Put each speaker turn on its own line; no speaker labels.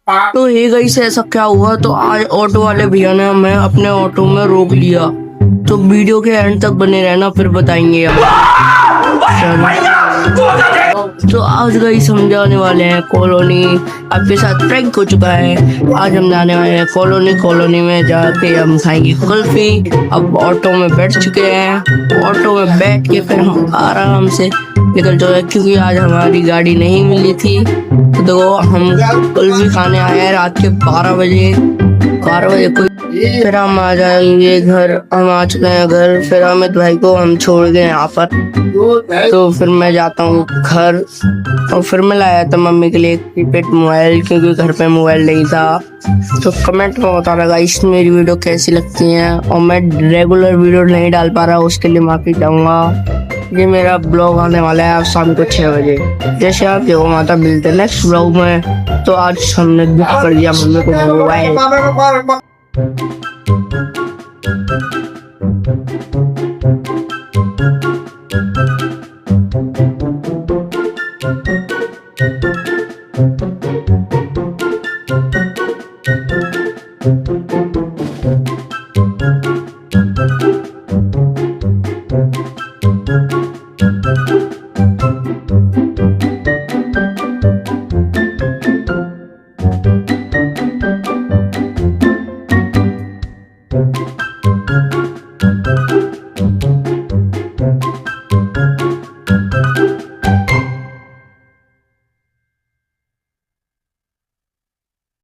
तो hey guys ऐसा क्या हुआ, तो आज ऑटो वाले भैया ने हमें अपने ऑटो में रोक लिया। तो वीडियो के एंड तक बने रहना, फिर बताएंगे हम। तो आज गाइस हम जाने वाले हैं कॉलोनी। आपके साथ प्रैंक हो चुका है। आज हम जाने वाले हैं कॉलोनी में जाके हम खाएंगे कुल्फी। अब ऑटो में बैठ चुके हैं। ऑटो में बैठ के फिर हम आराम से निकल जाए, क्योंकि आज हमारी गाड़ी नहीं मिली थी। तो देखो हम कुल्फी खाने आए हैं रात के 12 बजे कोई। फिर हम आ जाएंगे घर। हम आ चुके हैं घर। फिर अमित भाई को हम छोड़ गए यहाँ पर। तो फिर मैं जाता हूँ घर। और फिर मैं लाया था मम्मी के लिए कीपैड मोबाइल, क्योंकि घर पे मोबाइल नहीं था। तो कमेंट में बताना गाइस मेरी वीडियो कैसी लगती है। और मैं रेगुलर वीडियो नहीं डाल पा रहा, उसके लिए माफी चाहूंगा। ये मेरा ब्लॉग आने वाला है आज शाम को 6 बजे। जैसे आप देखो माता, मिलते हैं नेक्स्ट ब्लॉग में। तो आज हमने गिफ्ट कर दिया मम्मी को मोबाइल।